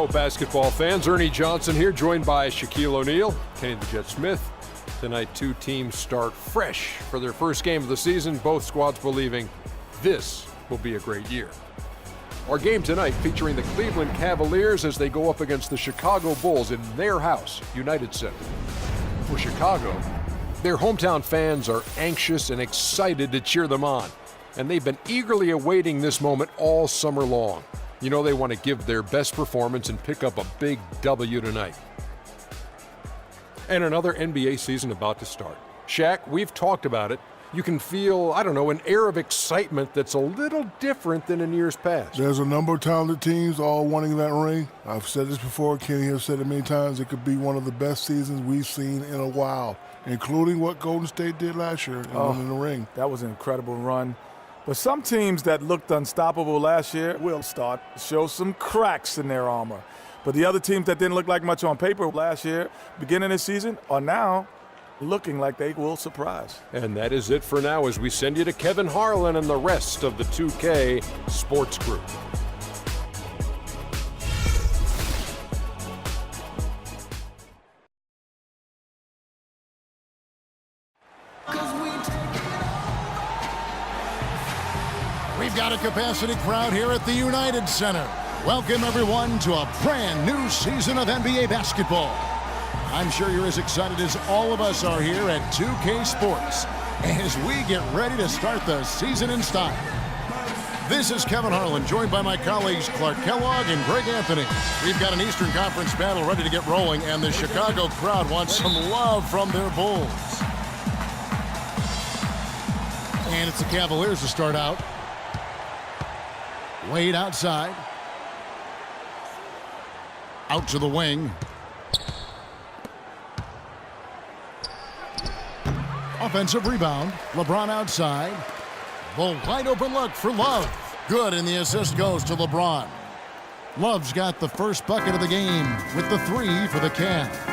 Hello, basketball fans. Ernie Johnson here, joined by Shaquille O'Neal, Kenny the Jet Smith. Tonight, two teams start fresh for their first game of the season, both squads believing this will be a great year. Our game tonight featuring the Cleveland Cavaliers as they go up against the Chicago Bulls in their house, United Center. For Chicago, their hometown fans are anxious and excited to cheer them on, and they've been eagerly awaiting this moment all summer long. You know they want to give their best performance and pick up a big W tonight. And another NBA season about to start. Shaq, we've talked about it. You can feel, an air of excitement that's a little different than in years past. There's a number of talented teams all wanting that ring. I've said this before, Kenny has said it many times, it could be one of the best seasons we've seen in a while, including what Golden State did last year in winning the ring. That was an incredible run. But some teams that looked unstoppable last year will start to show some cracks in their armor. But the other teams that didn't look like much on paper last year, beginning of the season, are now looking like they will surprise. And that is it for now as we send you to Kevin Harlan and the rest of the 2K Sports Group. We've got a capacity crowd here at the United Center. Welcome, everyone, to a brand new season of NBA basketball. I'm sure you're as excited as all of us are here at 2K Sports as we get ready to start the season in style. This is Kevin Harlan, joined by my colleagues Clark Kellogg and Greg Anthony. We've got an Eastern Conference battle ready to get rolling, and the Chicago crowd wants some love from their Bulls. And it's the Cavaliers to start out. Wade outside. Out to the wing. Offensive rebound. LeBron outside. The wide open look for Love. Good, and the assist goes to LeBron. Love's got the first bucket of the game with the three for the Cavs.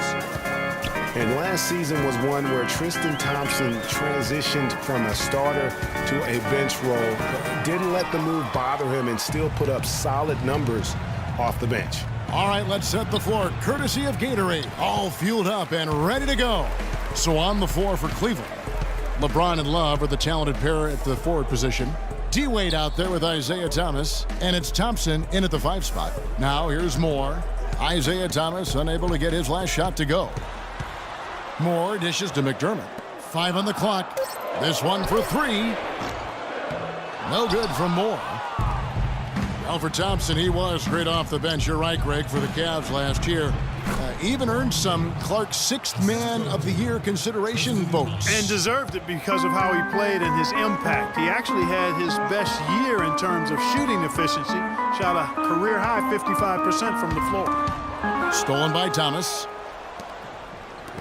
And last season was one where Tristan Thompson transitioned from a starter to a bench role. Didn't let the move bother him and still put up solid numbers off the bench. All right, let's set the floor. Courtesy of Gatorade. All fueled up and ready to go. So on the floor for Cleveland, LeBron and Love are the talented pair at the forward position. D-Wade out there with Isaiah Thomas, and it's Thompson in at the 5 spot. Now here's Moore. Isaiah Thomas unable to get his last shot to go. Moore dishes to McDermott. 5 on the clock. This one for 3. No good from Moore. Well, for Thompson, he was great off the bench. You're right, Greg, for the Cavs last year. Even earned some Clark's 6th Man of the Year consideration votes. And deserved it because of how he played and his impact. He actually had his best year in terms of shooting efficiency. Shot a career-high 55% from the floor. Stolen by Thomas.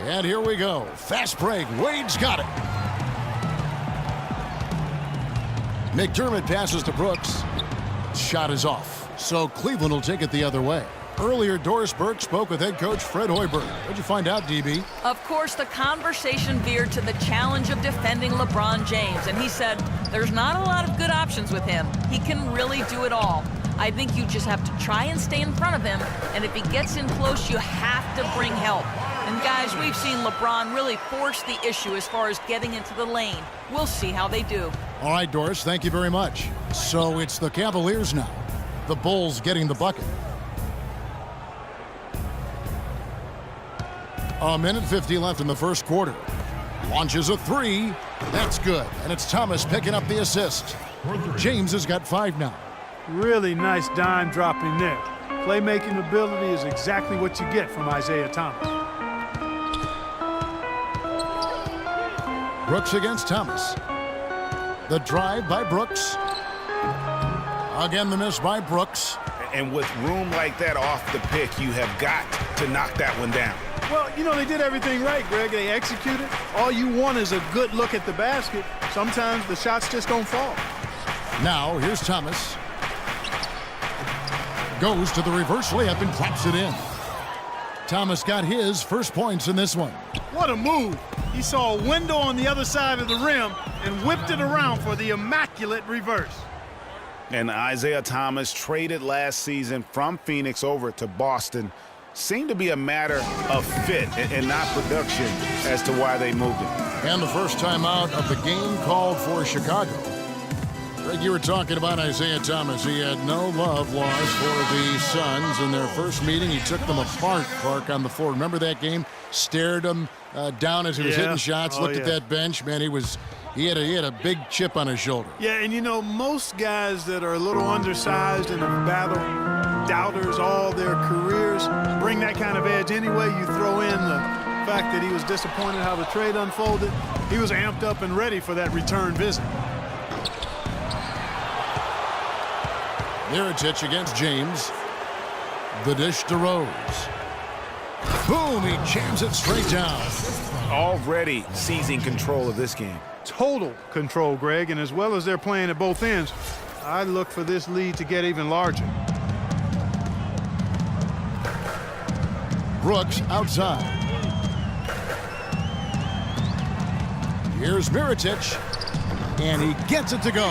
And here we go. Fast break. Wade's got it. McDermott passes to Brooks. Shot is off. So Cleveland will take it the other way. Earlier, Doris Burke spoke with head coach Fred Hoiberg. What'd you find out, DB? Of course, the conversation veered to the challenge of defending LeBron James. And he said, there's not a lot of good options with him. He can really do it all. I think you just have to try and stay in front of him. And if he gets in close, you have to bring help. And guys, we've seen LeBron really force the issue as far as getting into the lane. We'll see how they do. All right, Doris, thank you very much. So it's the Cavaliers now. The Bulls getting the bucket. A minute 50 left in the first quarter. Launches a 3. That's good. And it's Thomas picking up the assist. James has got 5 now. Really nice dime dropping there. Playmaking ability is exactly what you get from Isaiah Thomas. Brooks against Thomas. The drive by Brooks. Again, the miss by Brooks. And with room like that off the pick, you have got to knock that one down. Well, they did everything right, Greg. They executed. All you want is a good look at the basket. Sometimes the shots just don't fall. Now, here's Thomas. Goes to the reverse layup and claps it in. Thomas got his first points in this one. What a move. He saw a window on the other side of the rim and whipped it around for the immaculate reverse. And Isaiah Thomas, traded last season from Phoenix over to Boston, seemed to be a matter of fit and not production as to why they moved him. And the first time out of the game called for Chicago. Greg, you were talking about Isaiah Thomas. He had no love lost for the Suns in their first meeting. He took them apart, Clark, on the floor. Remember that game? Stared them down as he was hitting shots, looked at that bench. Man, he had a big chip on his shoulder. Yeah, and you know, most guys that are a little undersized and have battled doubters all their careers bring that kind of edge anyway. You throw in the fact that he was disappointed how the trade unfolded. He was amped up and ready for that return visit. Mirotic against James. The dish to Rose. Boom, he jams it straight down. Already seizing control of this game. Total control, Greg, and as well as they're playing at both ends, I look for this lead to get even larger. Brooks outside. Here's Mirotic, and he gets it to go.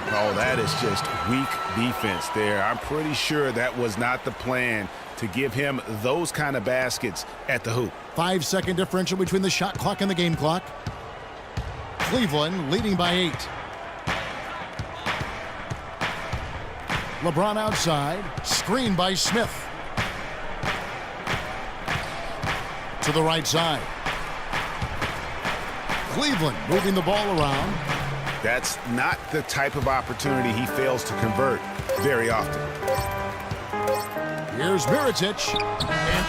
Oh, that is just weak defense there. I'm pretty sure that was not the plan to give him those kind of baskets at the hoop. 5-second differential between the shot clock and the game clock. Cleveland leading by 8. LeBron outside, screen by Smith. To the right side. Cleveland moving the ball around. That's not the type of opportunity he fails to convert very often. Here's Mirotic, and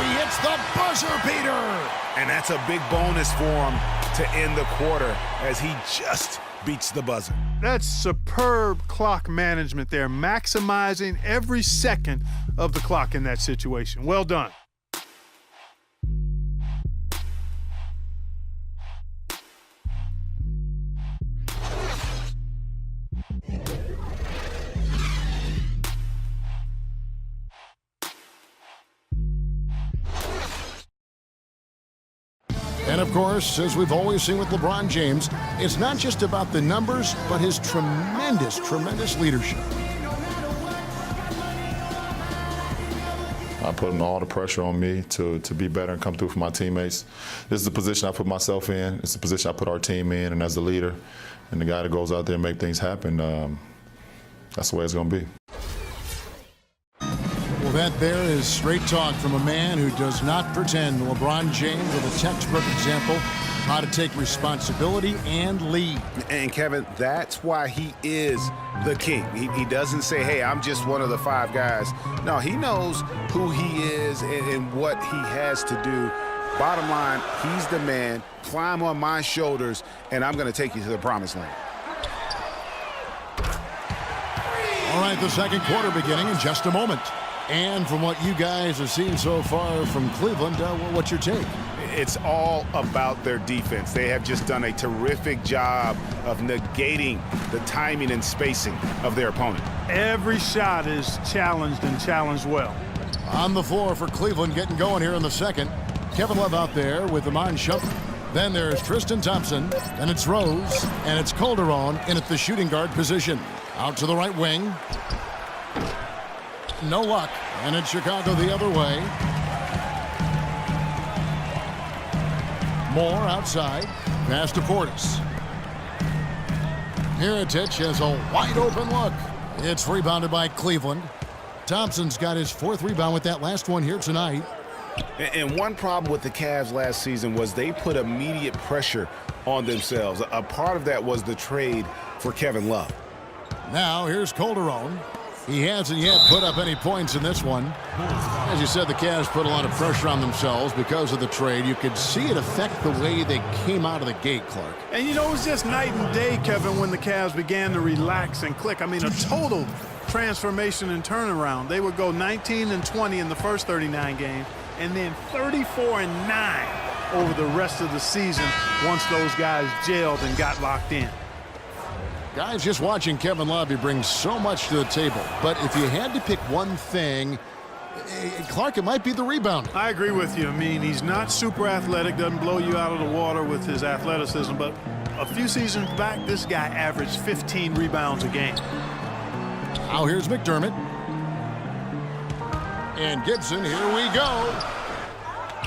he hits the buzzer beater! And that's a big bonus for him to end the quarter as he just beats the buzzer. That's superb clock management there, maximizing every second of the clock in that situation. Well done. And of course, as we've always seen with LeBron James, it's not just about the numbers, but his tremendous, tremendous leadership. I put all the pressure on me to be better and come through for my teammates. This is the position I put myself in. It's the position I put our team in, and as the leader and the guy that goes out there and make things happen, that's the way it's going to be. Well, that there is straight talk from a man who does not pretend. LeBron James with a textbook example of how to take responsibility and lead. And Kevin, that's why he is the king. He doesn't say, hey, I'm just one of the 5 guys. No, he knows who he is and what he has to do. Bottom line, he's the man. Climb on my shoulders, and I'm going to take you to the promised land. All right, the second quarter beginning in just a moment. And from what you guys have seen so far from Cleveland, what's your take? It's all about their defense. They have just done a terrific job of negating the timing and spacing of their opponent. Every shot is challenged and challenged well. On the floor for Cleveland getting going here in the second. Kevin Love out there with Iman Shumpert. Then there's Tristan Thompson. Then it's Rose. And it's Calderon in at the shooting guard position. Out to the right wing. No luck, and it's Chicago the other way. Moore outside, pass to Portis. Mirotic has a wide open look. It's rebounded by Cleveland. Thompson's got his 4th rebound with that last one here tonight. And one problem with the Cavs last season was they put immediate pressure on themselves. A part of that was the trade for Kevin Love. Now here's Calderon. He hasn't yet put up any points in this one. As you said, the Cavs put a lot of pressure on themselves because of the trade. You could see it affect the way they came out of the gate, Clark. And, you know, it was just night and day, Kevin, when the Cavs began to relax and click. I mean, a total transformation and turnaround. They would go 19-20 in the first 39 games, and then 34-9 over the rest of the season once those guys gelled and got locked in. Guys, just watching Kevin Love, he brings so much to the table. But if you had to pick one thing, Clark, it might be the rebounding. I agree with you. I mean, he's not super athletic, doesn't blow you out of the water with his athleticism, but a few seasons back, this guy averaged 15 rebounds a game. Now here's McDermott. And Gibson, here we go.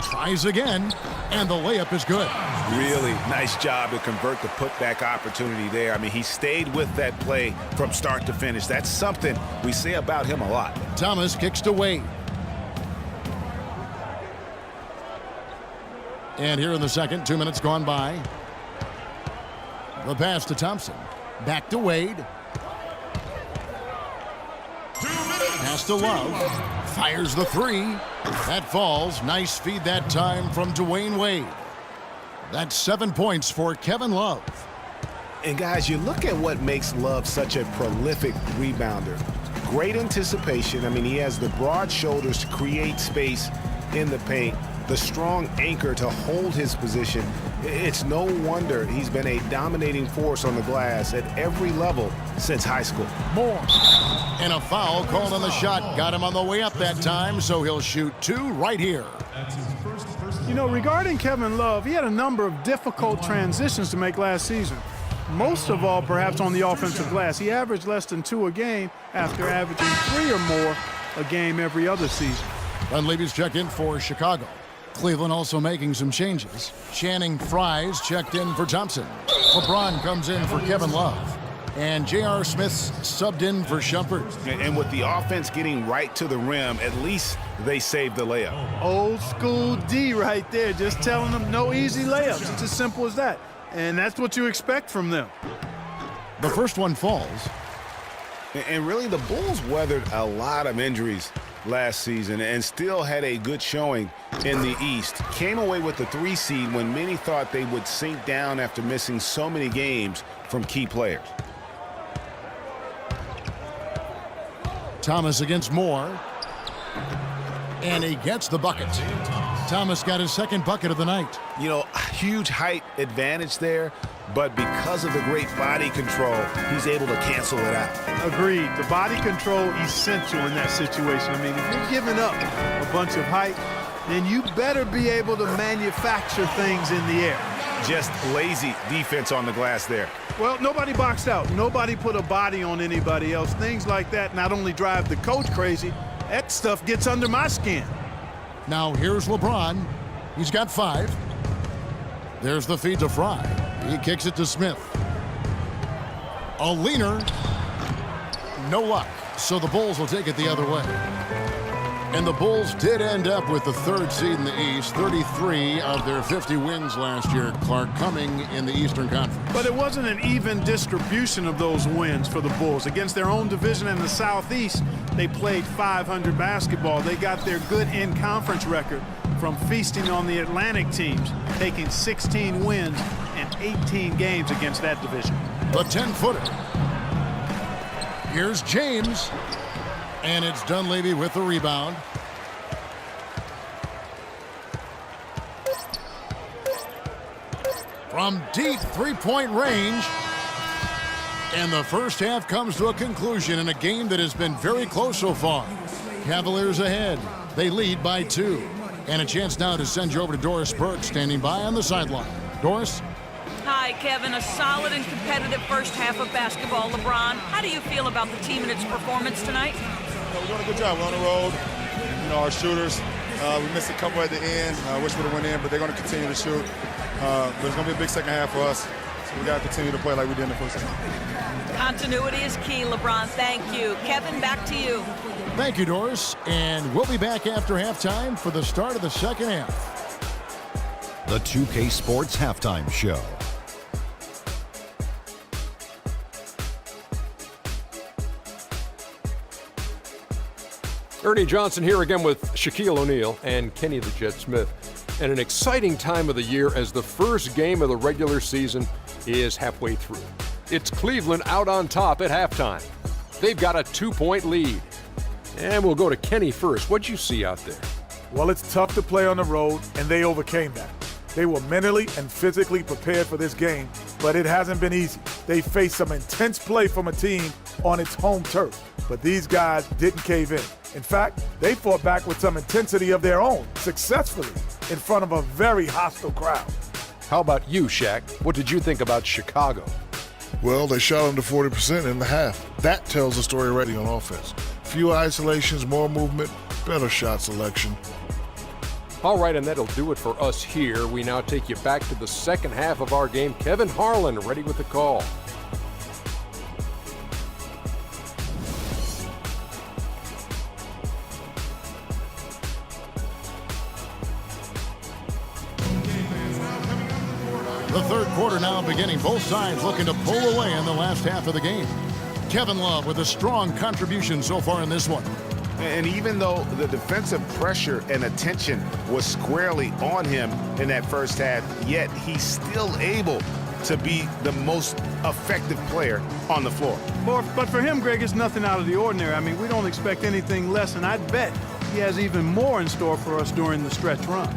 Tries again, and the layup is good. Really nice job to convert the putback opportunity there. I mean, he stayed with that play from start to finish. That's something we say about him a lot. Thomas kicks to Wade. And here in the second, 2 minutes gone by. The pass to Thompson. Back to Wade. Pass to Love. Fires the three. That falls. Nice feed that time from Dwayne Wade. That's 7 points for Kevin Love. And guys, you look at what makes Love such a prolific rebounder. Great anticipation. I mean, he has the broad shoulders to create space in the paint, the strong anchor to hold his position. It's no wonder he's been a dominating force on the glass at every level since high school. More. And a foul called on the shot. Got him on the way up that time, so he'll shoot two right here. You know, regarding Kevin Love, he had a number of difficult transitions to make last season. Most of all, perhaps on the offensive glass. He averaged less than 2 a game after averaging 3 or more a game every other season. Dunleavy's checked in for Chicago. Cleveland also making some changes. Channing Frye's checked in for Thompson. LeBron comes in for Kevin Love. And J.R. Smith's subbed in for Shumpert. And with the offense getting right to the rim, at least they saved the layup. Old school D right there, just telling them no easy layups. It's as simple as that. And that's what you expect from them. The first one falls. And really, the Bulls weathered a lot of injuries last season and still had a good showing in the East. Came away with the 3 seed when many thought they would sink down after missing so many games from key players. Thomas against Moore. And he gets the bucket. Thomas got his second bucket of the night. You know, huge height advantage there, but because of the great body control, he's able to cancel it out. Agreed. The body control essential in that situation. I mean, if you're giving up a bunch of height, then you better be able to manufacture things in the air. Just lazy defense on the glass there. Well, nobody boxed out. Nobody put a body on anybody else. Things like that not only drive the coach crazy, that stuff gets under my skin. Now here's LeBron. He's got 5. There's the feed to Fry. He kicks it to Smith. A leaner. No luck. So the Bulls will take it the other way. And the Bulls did end up with the 3rd seed in the East. 33 of their 50 wins last year, Clark, coming in the Eastern Conference. But it wasn't an even distribution of those wins for the Bulls. Against their own division in the Southeast, they played .500 basketball. They got their good in-conference record from feasting on the Atlantic teams, taking 16 wins and 18 games against that division. The 10-footer. Here's James. And it's Dunleavy with the rebound. From deep three-point range. And the first half comes to a conclusion in a game that has been very close so far. Cavaliers ahead. They lead by 2. And a chance now to send you over to Doris Burke, standing by on the sideline. Doris? Hi, Kevin. A solid and competitive first half of basketball. LeBron, how do you feel about the team and its performance tonight? We're doing a good job. We're on the road. You know, our shooters, we missed a couple at the end. Wish we would have went in, but they're going to continue to shoot. But it's going to be a big second half for us. So we got to continue to play like we did in the first half. Continuity is key, LeBron. Thank you. Kevin, back to you. Thank you, Doris. And we'll be back after halftime for the start of the second half. The 2K Sports Halftime Show. Ernie Johnson here again with Shaquille O'Neal and Kenny the Jet Smith. And an exciting time of the year as the first game of the regular season is halfway through. It's Cleveland out on top at halftime. They've got a 2-point lead. And we'll go to Kenny first. What'd you see out there? Well, it's tough to play on the road, and they overcame that. They were mentally and physically prepared for this game, but it hasn't been easy. They faced some intense play from a team on its home turf, but these guys didn't cave in. In fact, they fought back with some intensity of their own, successfully, in front of a very hostile crowd. How about you, Shaq? What did you think about Chicago? Well, they shot under 40% in the half. That tells the story already on offense. Few isolations, more movement, better shot selection. All right, and that'll do it for us here. We now take you back to the second half of our game. Kevin Harlan ready with the call. The third quarter now beginning. Both sides looking to pull away in the last half of the game. Kevin Love with a strong contribution so far in this one. And even though the defensive pressure and attention was squarely on him in that first half, yet he's still able to be the most effective player on the floor. But for him, Greg, it's nothing out of the ordinary. I mean, we don't expect anything less, and I'd bet he has even more in store for us during the stretch run.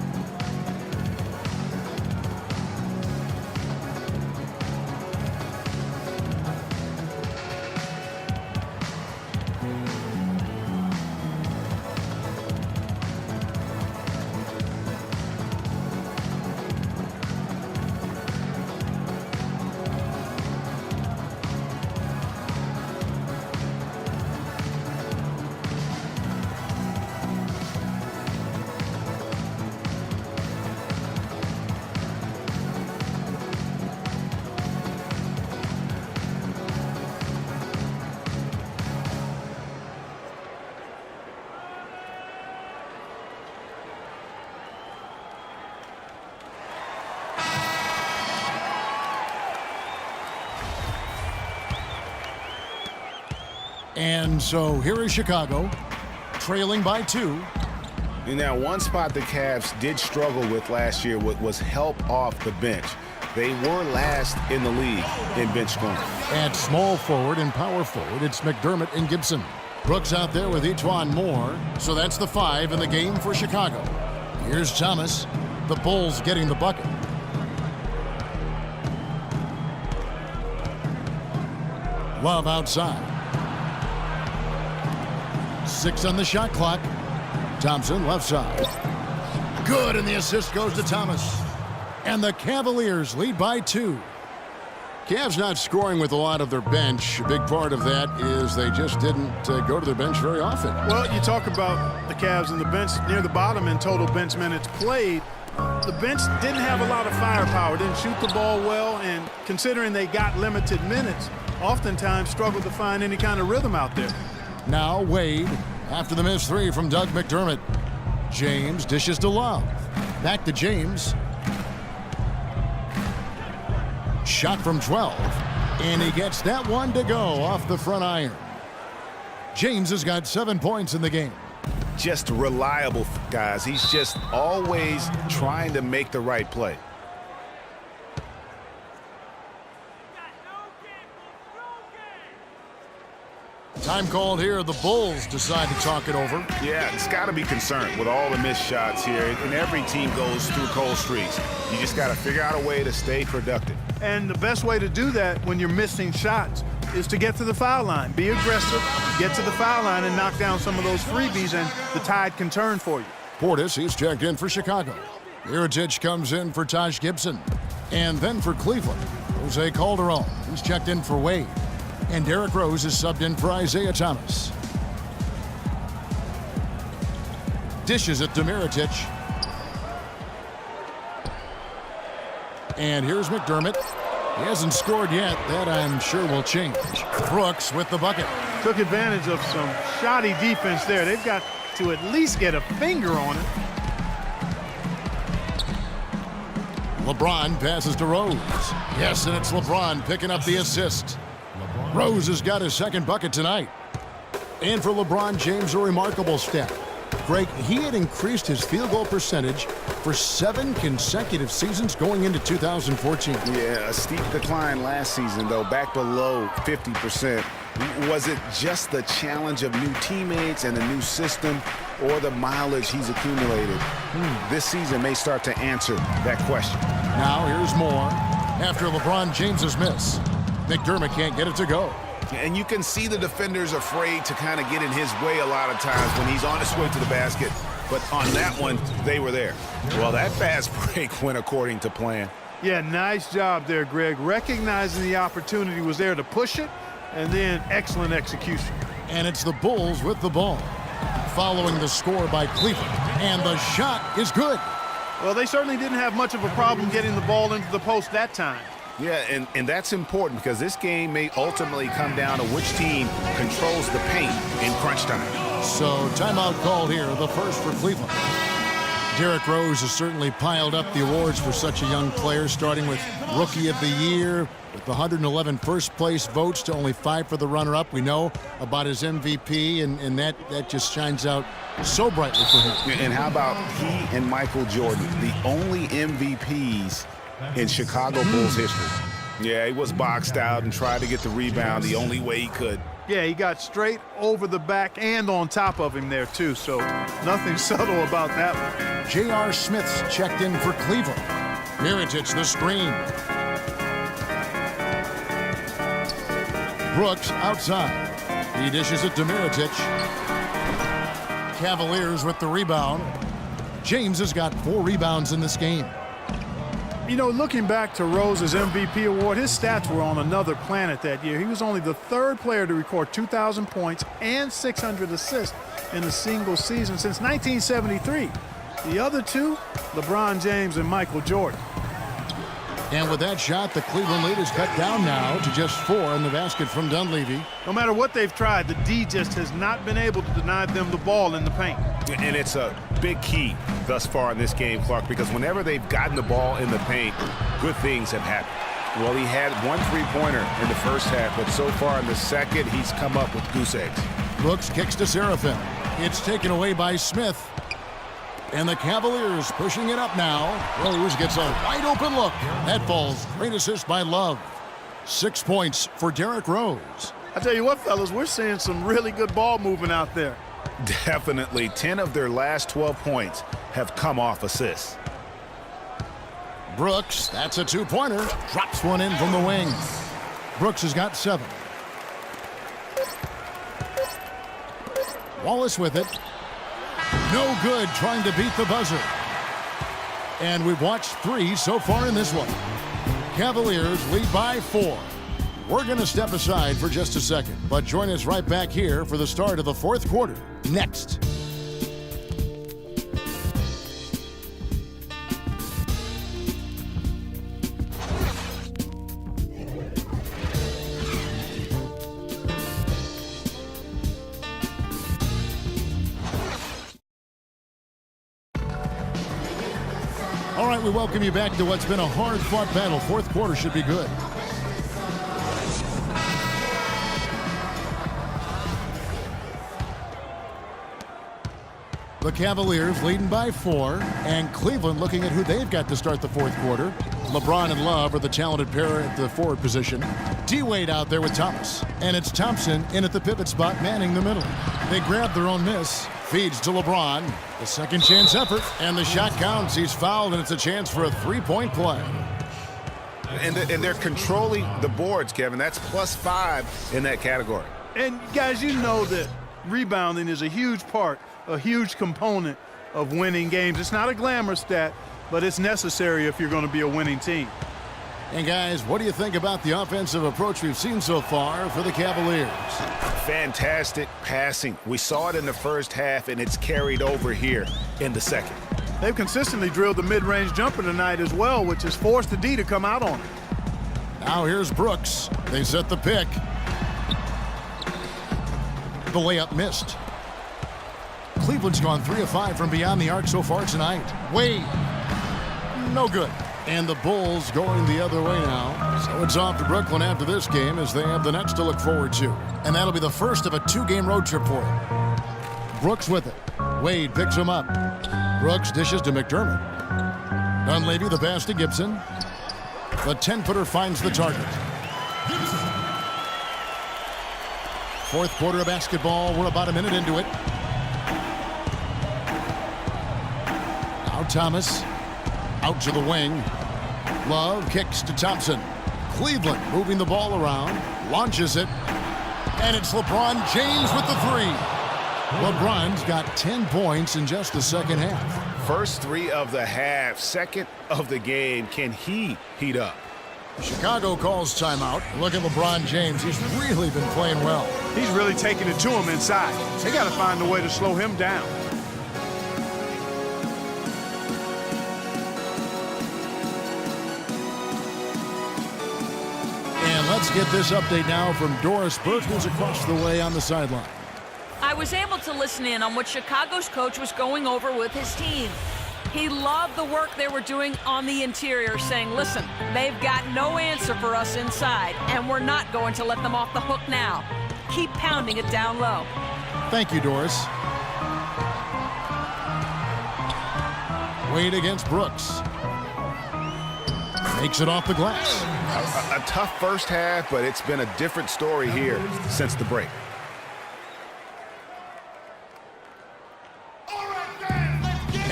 And so here is Chicago, trailing by 2. And now one spot the Cavs did struggle with last year was help off the bench. They were last in the league in bench scoring. At small forward and power forward, it's McDermott and Gibson. Brooks out there with Etuan Moore, so that's the 5 in the game for Chicago. Here's Thomas, the Bulls getting the bucket. Love outside. 6 on the shot clock. Thompson left side. Good, and the assist goes to Thomas. And the Cavaliers lead by 2. Cavs not scoring with a lot of their bench. A big part of that is they just didn't go to their bench very often. Well, you talk about the Cavs and the bench near the bottom in total bench minutes played. The bench didn't have a lot of firepower, didn't shoot the ball well, and considering they got limited minutes, oftentimes struggled to find any kind of rhythm out there. Now Wade after the missed 3 from Doug McDermott. James dishes to Love. Back to James. Shot from 12. And he gets that one to go off the front iron. James has got 7 points in the game. Just reliable, guys. He's just always trying to make the right play. Time called here. The Bulls decide to talk it over. Yeah, it's got to be concerned with all the missed shots here. And every team goes through cold streaks. You just got to figure out a way to stay productive. And the best way to do that when you're missing shots is to get to the foul line. Be aggressive, get to the foul line, and knock down some of those freebies, and the tide can turn for you. Portis, he's checked in for Chicago. Mirotic comes in for Taj Gibson. And then for Cleveland, Jose Calderon, who's checked in for Wade. And Derrick Rose is subbed in for Isaiah Thomas. Dishes it to Mirotic. And here's McDermott. He hasn't scored yet. That, I'm sure, will change. Brooks with the bucket. Took advantage of some shoddy defense there. They've got to at least get a finger on it. LeBron passes to Rose. Yes, and it's LeBron picking up the assist. Rose has got his second bucket tonight. And for LeBron James, a remarkable step. Greg, he had increased his field goal percentage for 7 consecutive seasons going into 2014. Yeah, a steep decline last season, though, back below 50%. Was it just the challenge of new teammates and the new system, or the mileage he's accumulated? This season may start to answer that question. Now here's more after LeBron James's miss. McDermott can't get it to go. And you can see the defenders afraid to kind of get in his way a lot of times when he's on his way to the basket. But on that one, they were there. Well, that fast break went according to plan. Yeah, nice job there, Greg. Recognizing the opportunity was there to push it, and then excellent execution. And it's the Bulls with the ball. Following the score by Cleveland. And the shot is good. Well, they certainly didn't have much of a problem getting the ball into the post that time. Yeah, and that's important because this game may ultimately come down to which team controls the paint in crunch time. So timeout called here, the first for Cleveland. Derrick Rose has certainly piled up the awards for such a young player, starting with Rookie of the Year, with 111 first-place votes to only 5 for the runner-up. We know about his MVP, and that just shines out so brightly for him. And how about he and Michael Jordan, the only MVPs in Chicago Bulls history? Yeah, he was boxed out and tried to get the rebound the only way he could. Yeah, he got straight over the back and on top of him there, too, so nothing subtle about that one. J.R. Smith's checked in for Cleveland. Mirotic, the screen. Brooks outside. He dishes it to Mirotic. Cavaliers with the rebound. James has got 4 rebounds in this game. You know, looking back to Rose's MVP award, his stats were on another planet that year. He was only the 3rd player to record 2,000 points and 600 assists in a single season since 1973. The other 2, LeBron James and Michael Jordan. And with that shot, the Cleveland lead is cut down now to just 4 in the basket from Dunleavy. No matter what they've tried, the D just has not been able to deny them the ball in the paint. And it's a big key thus far in this game, Clark, because whenever they've gotten the ball in the paint, good things have happened. Well, he had 1 3-pointer in the first half, but so far in the second, he's come up with goose eggs. Brooks kicks to Serafin. It's taken away by Smith. And the Cavaliers pushing it up now. Rose gets a wide open look. That falls. Great assist by Love. 6 points for Derrick Rose. I tell you what, fellas, we're seeing some really good ball movement out there. Definitely. 10 of their last 12 points have come off assists. Brooks, that's a 2-pointer. Drops one in from the wing. Brooks has got 7. Wallace with it. No good, trying to beat the buzzer. And we've watched 3 so far in this one. Cavaliers lead by 4. We're going to step aside for just a second, but join us right back here for the start of the 4th quarter. Next. All right, we welcome you back to what's been a hard-fought battle. 4th quarter should be good. The Cavaliers leading by 4, and Cleveland looking at who they've got to start the 4th quarter. LeBron and Love are the talented pair at the forward position. D-Wade out there with Thomas, and it's Thompson in at the pivot spot manning the middle. They grab their own miss. Feeds to LeBron. The second chance effort, and the shot counts. He's fouled, and it's a chance for a 3-point play. And they're controlling the boards, Kevin. That's +5 in that category. And, guys, you know that rebounding is a huge part, a huge component of winning games. It's not a glamour stat, but it's necessary if you're going to be a winning team. And, guys, what do you think about the offensive approach we've seen so far for the Cavaliers? Fantastic passing. We saw it in the first half, and it's carried over here in the second. They've consistently drilled the mid-range jumper tonight as well, which has forced the D to come out on it. Now here's Brooks. They set the pick. The layup missed. Cleveland's gone 3 of 5 from beyond the arc so far tonight. Wade. No good. And the Bulls going the other way now. So it's off to Brooklyn after this game as they have the Nets to look forward to. And that'll be the first of a 2-game road trip for them. Brooks with it. Wade picks him up. Brooks dishes to McDermott. Dunleavy the pass to Gibson. The 10-footer finds the target. 4th quarter of basketball. We're about a minute into it. Now Thomas. Out to the wing. Love kicks to Thompson. Cleveland moving the ball around. Launches it. And it's LeBron James with the 3. LeBron's got 10 points in just the second half. First 3 of the half, second of the game. Can he heat up? Chicago calls timeout. Look at LeBron James. He's really been playing well. He's really taking it to him inside. They got to find a way to slow him down. And let's get this update now from Doris Burke, who's across the way on the sideline. I was able to listen in on what Chicago's coach was going over with his team. He loved the work they were doing on the interior, saying, listen, they've got no answer for us inside, and we're not going to let them off the hook now. Keep pounding it down low. Thank you, Doris. Wade against Brooks. Makes it off the glass. A tough first half, but it's been a different story here since the break.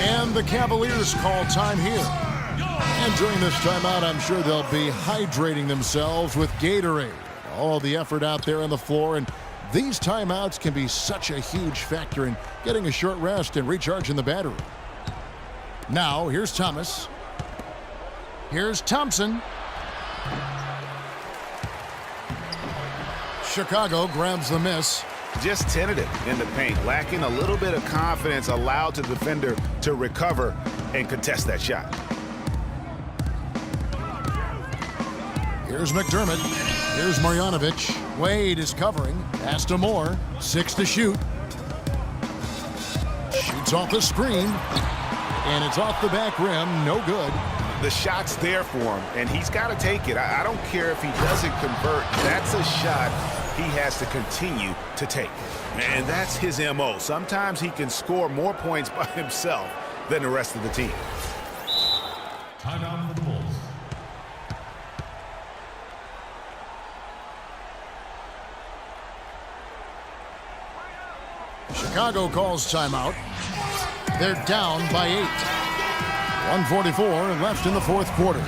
And the Cavaliers call time here. And during this timeout, I'm sure they'll be hydrating themselves with Gatorade. All the effort out there on the floor, and these timeouts can be such a huge factor in getting a short rest and recharging the battery. Now, here's Thomas. Here's Thompson. Chicago grabs the miss. Just tentative in the paint, lacking a little bit of confidence, allowed the defender to recover and contest that shot. Here's McDermott. Here's Marjanovic. Wade is covering. Pass to Moore. 6 to shoot. Shoots off the screen. And it's off the back rim. No good. The shot's there for him, and he's got to take it. I don't care if he doesn't convert. That's a shot he has to continue to take. And that's his MO. Sometimes he can score more points by himself than the rest of the team. Timeout for the Bulls. Chicago calls timeout. They're down by 8. 1:44 left in the fourth quarter.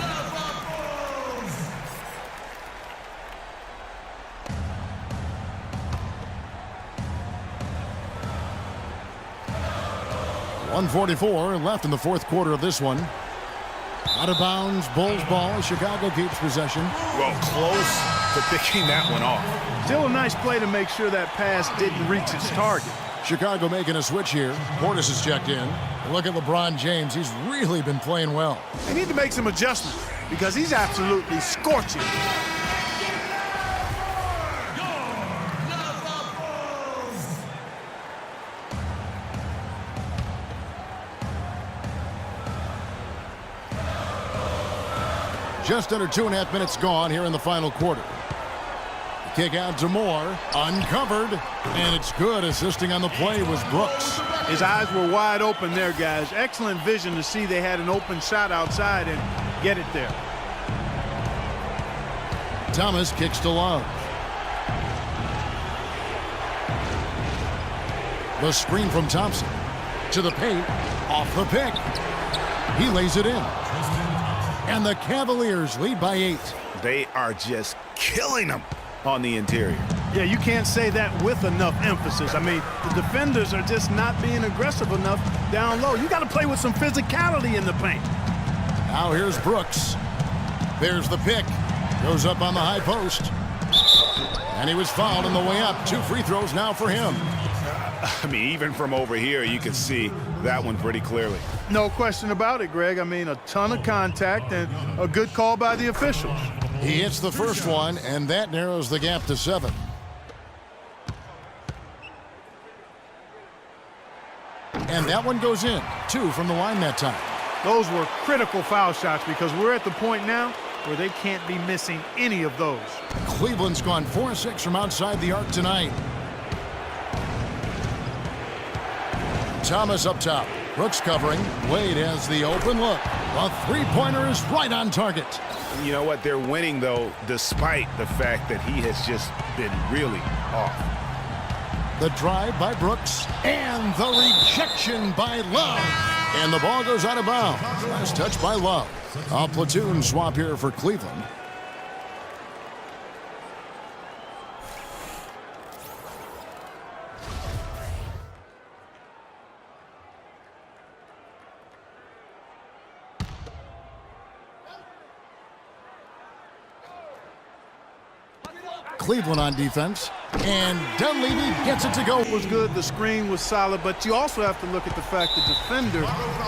.144 left in the fourth quarter of this one. Out of bounds, Bulls ball. Chicago keeps possession. Well, close to picking that one off. Still a nice play to make sure that pass didn't reach its target. Chicago making a switch here. Portis is checked in. Look at LeBron James. He's really been playing well. They need to make some adjustments because he's absolutely scorching. Just under 2.5 minutes gone here in the final quarter. Kick out to Moore, uncovered, and it's good. Assisting on the play was Brooks. His eyes were wide open there, guys. Excellent vision to see they had an open shot outside and get it there. Thomas kicks to Love. The screen from Thompson. To the paint, off the pick. He lays it in. And the Cavaliers lead by 8. They are just killing them on the interior. Yeah, you can't say that with enough emphasis. I mean, the defenders are just not being aggressive enough down low. You got to play with some physicality in the paint. Now here's Brooks. There's the pick. Goes up on the high post. And he was fouled on the way up. 2 free throws now for him. I mean, even from over here, you can see that one pretty clearly. No question about it, Greg. I mean, a ton of contact and a good call by the officials. He hits the first one, and that narrows the gap to 7. And that one goes in. 2 from the line that time. Those were critical foul shots because we're at the point now where they can't be missing any of those. Cleveland's gone 4-6 from outside the arc tonight. Thomas up top. Brooks covering. Wade has the open look. A three-pointer is right on target. You know what? They're winning, though, despite the fact that he has just been really off. The drive by Brooks and the rejection by Love. And the ball goes out of bounds. Last touch by Love. A platoon swap here for Cleveland. Cleveland on defense. And Dunleavy gets it to go. It was good. The screen was solid, but you also have to look at the fact the defender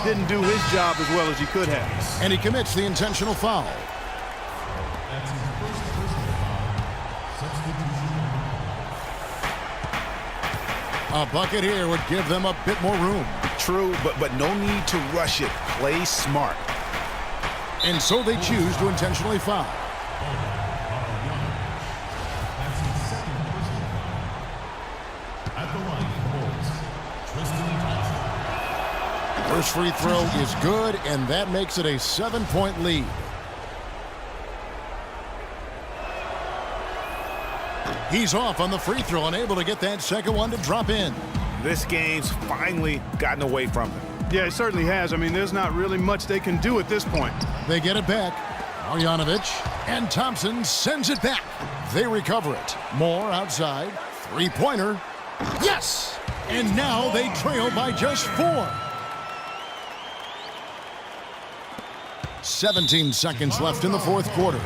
didn't do his job as well as he could have. And he commits the intentional foul. A bucket here would give them a bit more room. True, but no need to rush it. Play smart. And so they choose to intentionally foul. First free throw is good, and that makes it a 7-point lead. He's off on the free throw and able to get that second one to drop in. This game's finally gotten away from them. Yeah, it certainly has. I mean, there's not really much they can do at this point. They get it back. Marjanovic, and Thompson sends it back. They recover it. Moore outside. Three-pointer. Yes! And now they trail by just 4. 17 seconds left in the fourth quarter.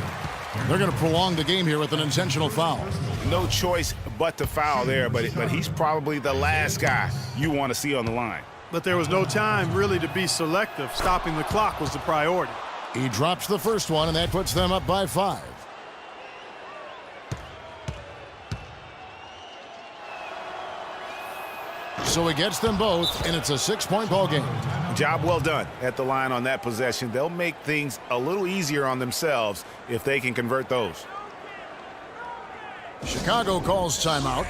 They're going to prolong the game here with an intentional foul. No choice but to foul there, but he's probably the last guy you want to see on the line. But there was no time really to be selective. Stopping the clock was the priority. He drops the first one, and that puts them up by 5. So he gets them both, and it's a 6-point ball game. Job well done at the line on that possession. They'll make things a little easier on themselves if they can convert those. Chicago calls timeout.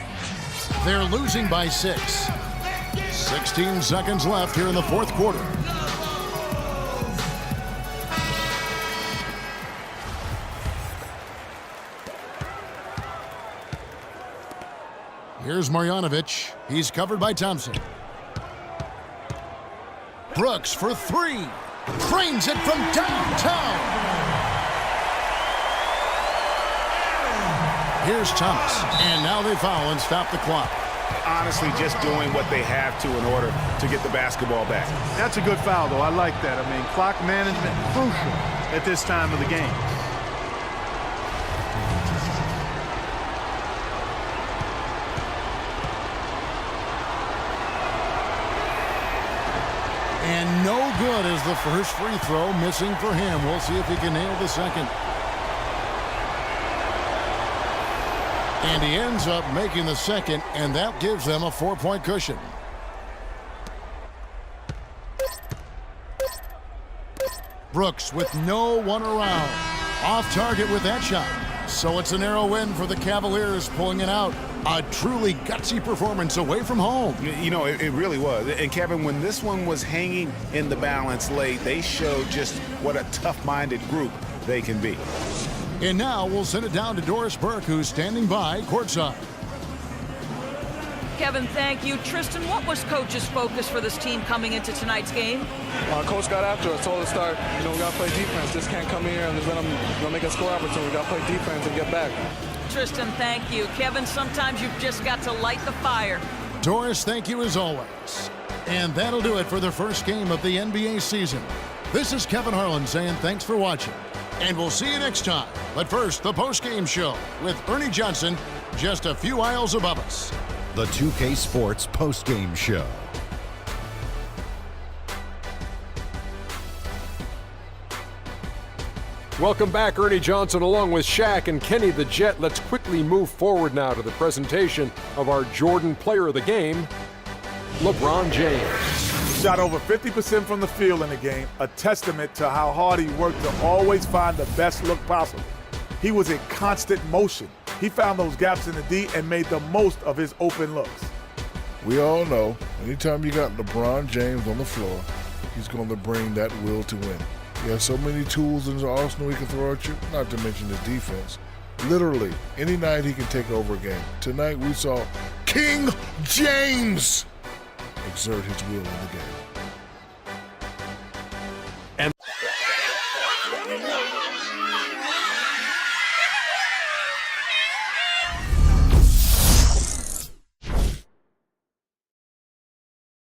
They're losing by 6. 16 seconds left here in the fourth quarter. Here's Marjanovic. He's covered by Thompson. Brooks for 3. Trains it from downtown. Here's Thomas. And now they foul and stop the clock. Honestly, just doing what they have to in order to get the basketball back. That's a good foul, though. I like that. I mean, clock management crucial at this time of the game. And no good as the first free throw missing for him. We'll see if he can nail the second. And he ends up making the second, and that gives them a 4-point cushion. Brooks with no one around. Off target with that shot. So it's a narrow win for the Cavaliers, pulling it out. A truly gutsy performance away from home. You know, it really was. And Kevin, when this one was hanging in the balance late, they showed just what a tough-minded group they can be. And now we'll send it down to Doris Burke, who's standing by courtside. Kevin, thank you. Tristan, what was Coach's focus for this team coming into tonight's game? Coach got after us, told us to start, we got to play defense. Just can't come in here and just let them make a score opportunity. We got to play defense and get back. Tristan, thank you. Kevin, sometimes you've just got to light the fire. Doris, thank you as always. And that'll do it for the first game of the NBA season. This is Kevin Harlan saying thanks for watching. And we'll see you next time. But first, the post-game show with Ernie Johnson just a few aisles above us. The 2K Sports post-game show. Welcome back, Ernie Johnson, along with Shaq and Kenny the Jet. Let's quickly move forward now to the presentation of our Jordan Player of the Game, LeBron James. Shot over 50% from the field in the game, a testament to how hard he worked to always find the best look possible. He was in constant motion. He found those gaps in the D and made the most of his open looks. We all know anytime you got LeBron James on the floor, he's going to bring that will to win. He has so many tools in his arsenal he can throw at you, not to mention his defense. Literally, any night he can take over a game. Tonight we saw King James exert his will in the game.